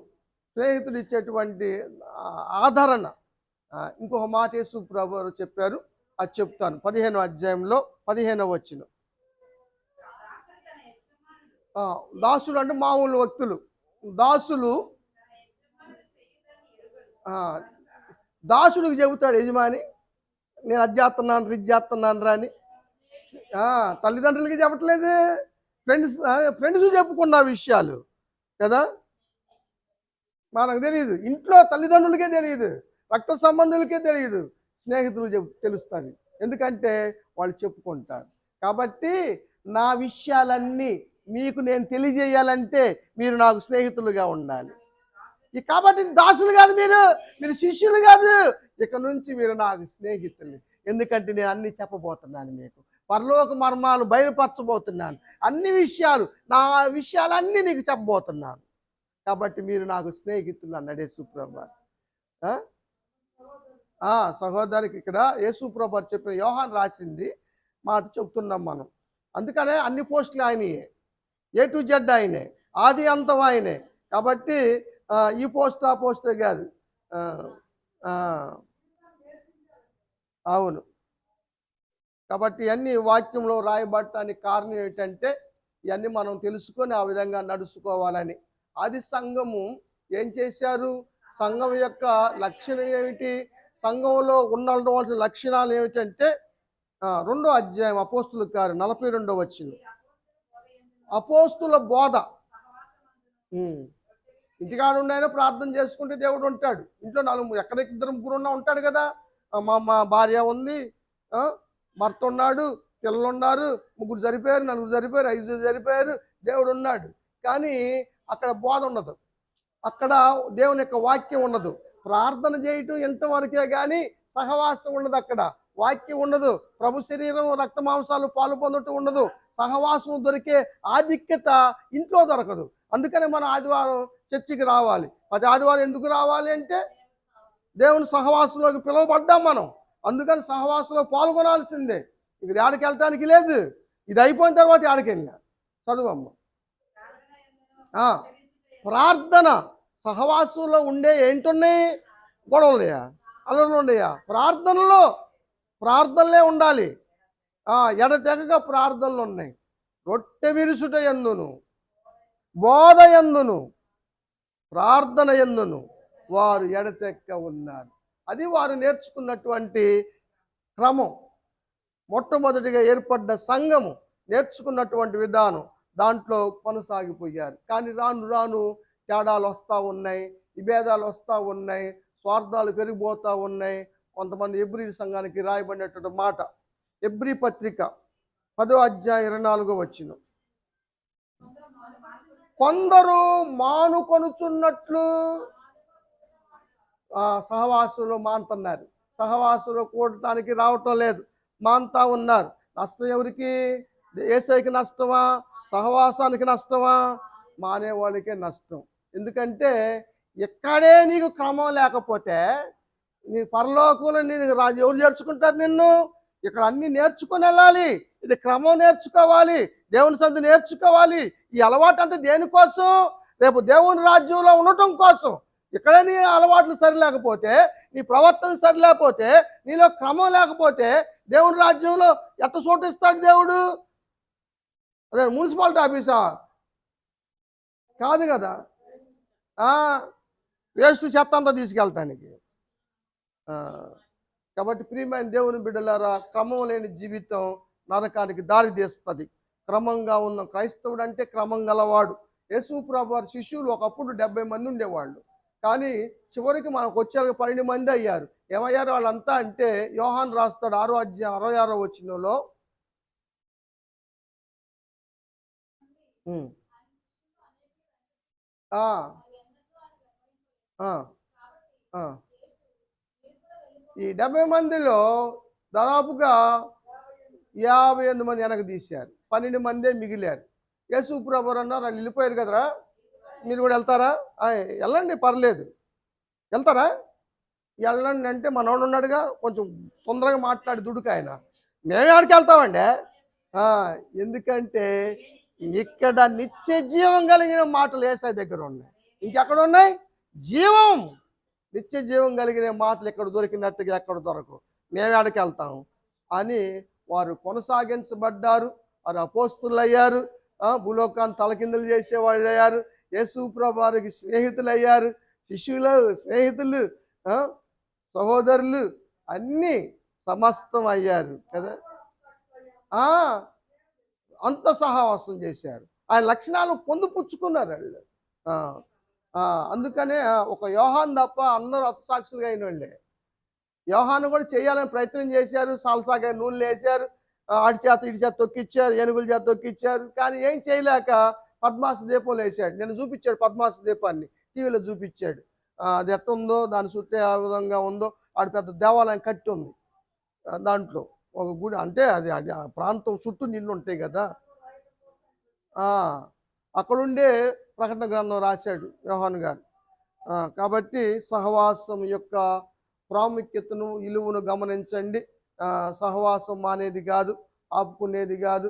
స్నేహితుడు ఇచ్చేటువంటి ఆదరణ. ఇంకొక మాట యేసు ప్రభువారు చెప్పారు, అది చెప్తాను. 15వ అధ్యాయంలో 15వ వచనం. దాసులు అంటే మామూలు వ్యక్తులు. దాసుడికి చెబుతాడు యజమాని, నేను అది చేస్తున్నాను, ఇది చేస్తున్నాను రా అని. తల్లిదండ్రులకి చెప్పట్లేదు, ఫ్రెండ్స్ చెప్పుకున్న విషయాలు కదా. మనకు తెలియదు, ఇంట్లో తల్లిదండ్రులకే తెలియదు, రక్త సంబంధులకే తెలియదు, స్నేహితులు తెలుస్తుంది. ఎందుకంటే వాళ్ళు చెప్పుకుంటారు. కాబట్టి నా విషయాలన్నీ మీకు నేను తెలియజేయాలంటే మీరు నాకు స్నేహితులుగా ఉండాలి. కాబట్టి దాసులు కాదు, మీరు శిష్యులు కాదు, ఇక నుంచి మీరు నాకు స్నేహితులు. ఎందుకంటే నేను అన్ని చెప్పబోతున్నాను, మీకు పరలోక మర్మాలు బయలుపరచబోతున్నాను, అన్ని విషయాలు, నా విషయాలన్నీ నీకు చెప్పబోతున్నాను. కాబట్టి మీరు నాకు స్నేహితులు అన్నాడు యేసు ప్రభువారు. సహోదరికి ఇక్కడ యేసు ప్రభువారు చెప్పిన యోహాను రాసింది మాట చెప్తున్నాం మనం. అందుకనే అన్ని పోస్టులు ఆయనయే, A to Z ఆయనే, ఆది అంతం ఆయనే. కాబట్టి ఈ పోస్ట్ ఆ పోస్టే కాదు. అవును. కాబట్టి ఇవన్నీ వాక్యంలో రాయబడటానికి కారణం ఏంటంటే ఇవన్నీ మనం తెలుసుకొని ఆ విధంగా నడుచుకోవాలని. ఆది సంఘము ఏం చేశారు? సంఘం యొక్క లక్షణం ఏమిటి? సంఘంలో ఉన్నటువంటి లక్షణాలు ఏమిటంటే 2వ అధ్యాయం అపోస్తుల కార్యం 42వ వచనం. అపోస్తుల బోధ. ఇంటికాడు ఉండైనా ప్రార్థన చేసుకుంటే దేవుడు ఉంటాడు. ఇంట్లో ఎక్కడ ఇద్దరు ముగ్గురు ఉన్నా ఉంటాడు కదా. మా భార్య ఉంది, భర్త ఉన్నాడు, పిల్లలు ఉన్నారు, ముగ్గురు సరిపోయారు, నలుగురు సరిపోయారు, 5 సరిపోయారు, దేవుడు ఉన్నాడు. కానీ అక్కడ బోధ ఉండదు, అక్కడ దేవుని యొక్క వాక్యం ఉండదు. ప్రార్థన చేయటం ఎంతవరకే కానీ సహవాసం ఉండదు, అక్కడ వాక్యం ఉండదు, ప్రభు శరీరం రక్త మాంసాలు పాలు పొందటం ఉండదు, సహవాసం దొరికే ఆధిక్యత ఇంట్లో దొరకదు. అందుకనే మనం ఆదివారం చర్చికి రావాలి. 10 ఆదివారం ఎందుకు రావాలి అంటే దేవుని సహవాసంలోకి పిలువబడ్డాం మనం. అందుకని సహవాసంలో పాల్గొనాల్సిందే. ఇక్కడ ఆడికి వెళ్ళటానికి లేదు. ఇది అయిపోయిన తర్వాత ఆడికి వెళ్ళినా చదువమ్మ. ప్రార్థన సహవాసంలో ఉండే ఏంటున్నాయి? గొడవలున్నాయా, అల్లర్లు ఉన్నాయా? ప్రార్థనలే ఉండాలి. ఎడతెగక ప్రార్థనలు ఉన్నాయి. రొట్టె విరుసుట యందును, బోధ యందును, ప్రార్థన యందును వారు ఎడతెక్క ఉన్నారు. అది వారు నేర్చుకున్నటువంటి క్రమం. మొట్టమొదటిగా ఏర్పడ్డ సంఘము నేర్చుకున్నటువంటి విధానం, దాంట్లో కొనసాగిపోయారు. కానీ రాను రాను తేడాలు వస్తూ ఉన్నాయి. విభేదాలు వస్తూ ఉన్నాయి, స్వార్థాలు పెరిగిపోతూ ఉన్నాయి. కొంతమంది ఎబ్రీ సంఘానికి రాయబడినటువంటి మాట, ఎబ్రీ పత్రిక 10వ అధ్యాయం 24వ వచనం. కొందరు మానుకొనుచున్నట్లు సహవాసులు మానుతున్నారు, సహవాసులు కూడటానికి రావటం లేదు, మానుతా ఉన్నారు. నష్టం ఎవరికి? యేసయ్యకి నష్టమా? సహవాసానికి నష్టమా? మానే వాళ్ళకే నష్టం. ఎందుకంటే ఇక్కడే నీకు క్రమం లేకపోతే నీ పరలోకంలో నేను రాజు ఎవరు చేర్చుకుంటారు నిన్ను? ఇక్కడ అన్ని నేర్చుకుని వెళ్ళాలి, ఇది క్రమం నేర్చుకోవాలి, దేవుని సందు నేర్చుకోవాలి. ఈ అలవాటు అంతా దేనికోసం? రేపు దేవుని రాజ్యంలో ఉండటం కోసం. ఇక్కడే నీ అలవాట్లు సరిలేకపోతే, నీ ప్రవర్తన సరిలేకపోతే, నీలో క్రమం లేకపోతే దేవుని రాజ్యంలో ఎట్ట చోటిస్తాడు దేవుడు? అదే మున్సిపాలిటీ ఆఫీసా? కాదు కదా. వేస్ట్ చెత్త అంతా తీసుకెళ్ళటానికి. కాబట్టి ప్రియమైన దేవుని బిడ్డలారా, క్రమం లేని జీవితం నరకానికి దారి తీస్తుంది. క్రమంగా ఉన్న క్రైస్తవుడు అంటే క్రమం గలవాడు. యేసు ప్రభువు వారి శిష్యులు ఒకప్పుడు 70 మంది ఉండేవాళ్ళు, కానీ చివరికి మనకు వచ్చారు 12 మంది అయ్యారు. ఏమయ్యారు వాళ్ళంతా అంటే, యోహాను రాస్తాడు 6వ అధ్యాయం 66వ వచనంలో, ఈ 70 మందిలో దాదాపుగా 58 మంది వెనక తీశారు, 12 మందే మిగిలారు. యేసు ప్రభువు అన్నారు, వాళ్ళు వెళ్ళిపోయారు కదరా, మీరు కూడా వెళ్తారా? వెళ్ళండి, పర్లేదు, వెళ్తారా? వెళ్ళండి అంటే మనోడు ఉన్నాడుగా, కొంచెం తొందరగా మాట్లాడి దుడుకు ఆయన, మేమే ఆడికి వెళ్తామండి. ఎందుకంటే ఇక్కడ నిత్య జీవం కలిగిన మాటలు యేసయ్య దగ్గర ఉన్నాయి. ఇంకెక్కడ ఉన్నాయి? జీవం, నిత్య జీవం కలిగిన మాటలు ఎక్కడ దొరికినట్టుగా ఎక్కడ దొరకవు, మేమే ఆడికి వెళ్తాము అని వారు కొనసాగించబడ్డారు. వారు అపోస్తులు అయ్యారు, భూలోకాన్ని తలకిందులు చేసేవాళ్ళు అయ్యారు, యేసు ప్రభువు వారికి స్నేహితులు అయ్యారు, శిష్యులు, స్నేహితులు, సహోదరులు, అన్నీ సమస్తం అయ్యారు కదా. అంత సహవాసం చేశారు, ఆయన లక్షణాలు పొందుపుచ్చుకున్నారు వాళ్ళు. అందుకనే ఒక యోహాను తప్ప అందరూ హతసాక్షులుగా అయిన వాళ్ళే. యోహాను కూడా చేయాలని ప్రయత్నం చేశారు, సాల్సాగా నూనెలు వేశారు, అడి చేత ఇడి చేత తొక్కిచ్చారు, ఏనుగుల చేత తొక్కిచ్చారు, కానీ ఏం చేయలేక పద్మాస దీపంలో వేసాడు. నేను చూపించాడు పద్మాస దీపాన్ని, టీవీలో చూపించాడు. అది ఎట్టుందో, దాని చుట్టూ ఏ విధంగా ఉందో, ఆడ పెద్ద దేవాలయం కట్టి ఉంది, దాంట్లో ఒక గుడి, అంటే అది ఆ ప్రాంతం చుట్టూ నీళ్ళు ఉంటాయి కదా. అక్కడుండే ప్రకటన గ్రంథం రాశాడు యోహాను గారు. కాబట్టి సహవాసం యొక్క ప్రాముఖ్యతను, విలువను గమనించండి. సహవాసం మానేది కాదు, ఆపుకునేది కాదు.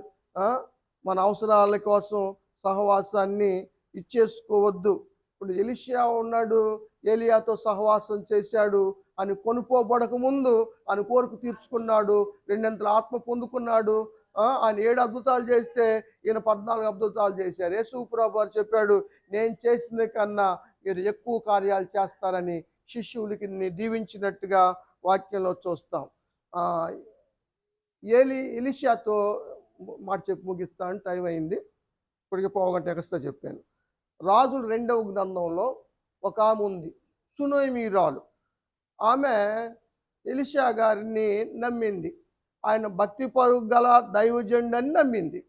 మన అవసరాల కోసం సహవాసాన్ని ఇచ్చేసుకోవద్దు. ఇప్పుడు ఎలీషా ఉన్నాడు, ఏలియాతో సహవాసం చేశాడు, అని కొనుక్కోబడక ముందు ఆయన కోరిక తీర్చుకున్నాడు, 2 ఆత్మ పొందుకున్నాడు. ఆయన 7 అద్భుతాలు చేస్తే ఈయన 14 అద్భుతాలు చేశారు. యేసు ప్రభువు వారు చెప్పాడు, నేను చేసిన కన్నా మీరు ఎక్కువ కార్యాలు చేస్తారని శిష్యులకి దీవించినట్టుగా వాక్యంలో చూస్తాం. ఎలీషాతో మాట చెప్పి ముగిస్తాను, టైం అయింది, ఇప్పటికి పోగంట ఎక్స్ట్రా చెప్పాను. రాజుల 2వ గ్రంథంలో ఒక ఆమె ఉంది, సునోమీరాలు. ఆమె ఎలీషా గారిని నమ్మింది, ఆయన భక్తి పరుగు గల దైవజనుడు అని నమ్మింది.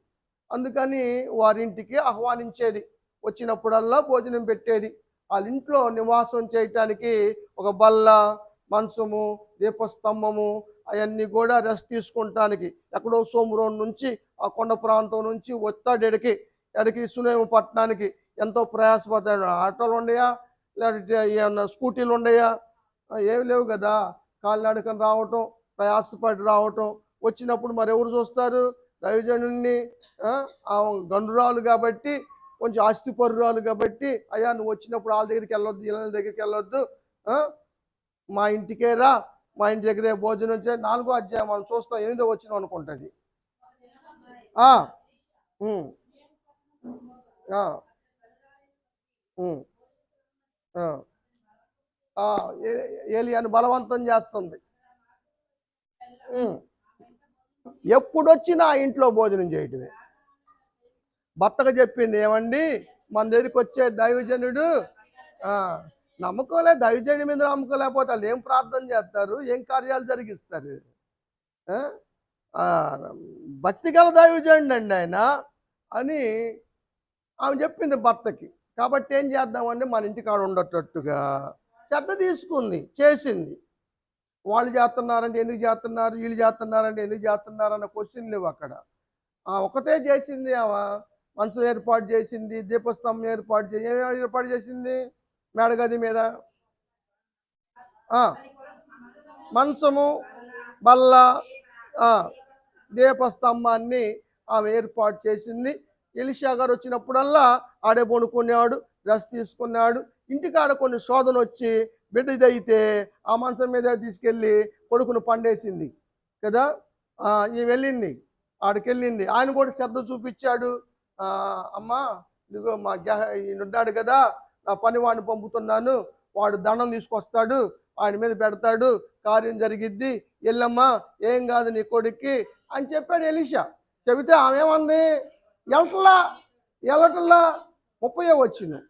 అందుకని వారింటికి ఆహ్వానించేది, వచ్చినప్పుడల్లా భోజనం పెట్టేది. వాళ్ళ ఇంట్లో నివాసం చేయటానికి ఒక బల్ల, మంచము, దీపస్తంభము, అవన్నీ కూడా రెస్ట్ తీసుకుంటానికి ఎక్కడో సోమరోన్ నుంచి, ఆ కొండ ప్రాంతం నుంచి వస్తాడు ఎడికి సునేమ పట్టణానికి. ఎంతో ప్రయాసపడతాడు. ఆటోలు ఉండయా, లేదంటే ఏమన్నా స్కూటీలు ఉండయా? ఏమి లేవు కదా. కాలినడకని రావటం, ప్రయాసపడి రావటం. వచ్చినప్పుడు మరి ఎవరు చూస్తారు? దైవజనుడిని. గండురాలు కాబట్టి, కొంచెం ఆస్తిపరురాలు కాబట్టి, అయ్యా నువ్వు వచ్చినప్పుడు వాళ్ళ దగ్గరికి వెళ్ళొద్దు, వీళ్ళ దగ్గరికి వెళ్ళొద్దు, మా ఇంటికే రా, మా ఇంటి దగ్గరే భోజనం చేయి. 4వ అధ్యాయం మనం చూస్తాం, 8వ వచనం అనుకుంటుంది. ఏలియాను బలవంతం చేస్తుంది. ఎప్పుడొచ్చినా ఇంట్లో భోజనం చేయటమే. భర్తకు చెప్పింది, ఏమండి మన దగ్గరికి వచ్చే దైవజనుడు నమ్మకం లేదు, దైవజనుడి మీద నమ్మకం లేకపోతే వాళ్ళు ఏం ప్రార్థన చేస్తారు, ఏం కార్యాలు జరిగిస్తారు? ఆ? ఆ, భక్తి గల దైవజనుడు అండి ఆయన అని ఆమె చెప్పింది భర్తకి. కాబట్టి ఏం చేద్దామంటే మన ఇంటికాడ ఉండేటట్టుగా శ్రద్ధ తీసుకుంది, చేసింది. వాళ్ళు చేస్తున్నారంటే ఎందుకు చేస్తున్నారు, వీళ్ళు చేస్తున్నారంటే ఎందుకు చేస్తున్నారు అన్న క్వశ్చన్ లేవు అక్కడ. ఒకటే చేసింది ఆమె. మంచం ఏర్పాటు చేసింది, దీపస్తంభం ఏర్పాటు చేసి ఏమేమి ఏర్పాటు చేసింది మేడగది మీద. ఆ, మంచము, బల్ల, ఆ, దీపస్తంభాన్ని ఆమె ఏర్పాటు చేసింది. ఎలీషా గారు వచ్చినప్పుడల్లా ఆడే పడుకున్నాడు, రెస్ట్ తీసుకున్నాడు. ఇంటికాడ కొన్ని శోధన వచ్చి బిడ్డదైతే ఆ మంచం మీద తీసుకెళ్ళి కొడుకును పండేసింది కదా. ఈ వెళ్ళింది, ఆడికెళ్ళింది. ఆయన కూడా శ్రద్ధ చూపించాడు. అమ్మా ఇదిగో మా ఈయన ఉన్నాడు కదా, నా పనివాడిని పంపుతున్నాను, వాడు దండం తీసుకొస్తాడు, ఆయన మీద పెడతాడు, కార్యం జరిగిద్ది, ఎల్లమ్మా ఏం కాదు నీ కొడుక్కి అని చెప్పాడు ఎలీషా. చెబితే ఆమె ఏమంది, ఎలటల్లా ఎలటల్లా 30 వచ్చింది.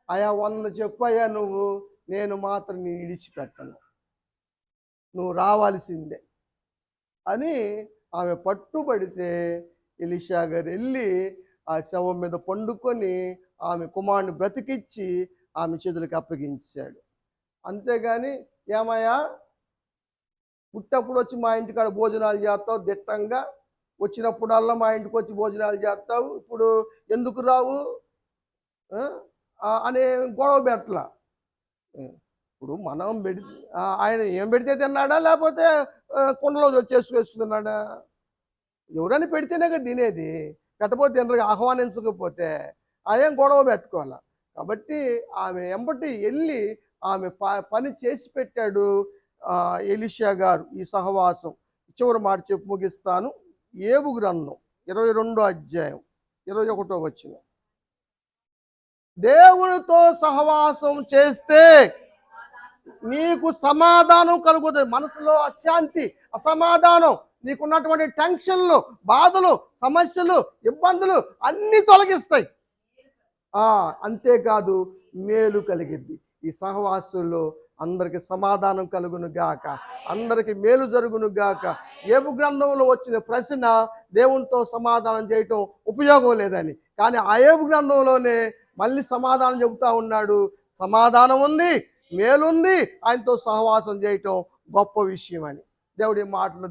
అయా 100 చెప్పయ్యా నువ్వు, నేను మాత్రం నీ విడిచిపెట్టను, నువ్వు రావాల్సిందే అని ఆమె పట్టుబడితే ఎలీషా గారు వెళ్ళి ఆ శవం మీద పండుకొని ఆమె కుమారుని బ్రతికిచ్చి ఆమె చేతులకు అప్పగించాడు. అంతేగాని ఏమయ్యా పుట్టప్పుడు వచ్చి మా ఇంటికాడ భోజనాలు చేస్తావు దిట్టంగా, వచ్చినప్పుడల్లా మా ఇంటికి వచ్చి భోజనాలు చేస్తావు, ఇప్పుడు ఎందుకు రావు అనే గొడవ పెట్టలా. ఇప్పుడు మనం ఆయన ఏం పెడితే తిన్నాడా, లేకపోతే కుండలో చేసుకొస్తున్నాడా? ఎవరైనా పెడితేనే కదా తినేది, పెట్టకపోతే తినరు, ఆహ్వానించకపోతే అదేం గొడవ పెట్టుకోవాలి. కాబట్టి ఆమె ఎంబటి వెళ్ళి ఆమె పని చేసి పెట్టాడు ఎలీషా గారు. ఈ సహవాసం చివరి మాట చెప్పి ముగిస్తాను. ఏబు గ్రంథం 22వ అధ్యాయం 21వ వచనం. దేవునితో సహవాసం చేస్తే నీకు సమాధానం కలుగుతుంది. మనసులో అశాంతి, అసమాధానం, నీకున్నటువంటి టెన్షన్లు, బాధలు, సమస్యలు, ఇబ్బందులు అన్నీ తొలగిస్తాయి. అంతేకాదు మేలు కలిగిద్ది. ఈ సహవాసుల్లో అందరికి సమాధానం కలుగును గాక, అందరికి మేలు జరుగును గాక. ఏబు గ్రంథంలో వచ్చిన ప్రశ్న దేవునితో సమాధానం చేయటం ఉపయోగం లేదని, కానీ ఆ ఏబు గ్రంథంలోనే మళ్ళీ సమాధానం చెబుతా ఉన్నాడు. సమాధానం ఉంది, మేలుంది, ఆయనతో సహవాసం చేయటం గొప్ప విషయం అని. దేవుడి మాటలు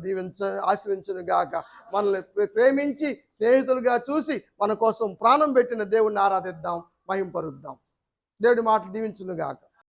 ఆశ్రయించును గాక. మనల్ని ప్రేమించి స్నేహితులుగా చూసి మన కోసం ప్రాణం పెట్టిన దేవుడిని ఆరాధిద్దాం, మహింపరుద్దాం. దేవుడి మాటలు దీవించును గాక.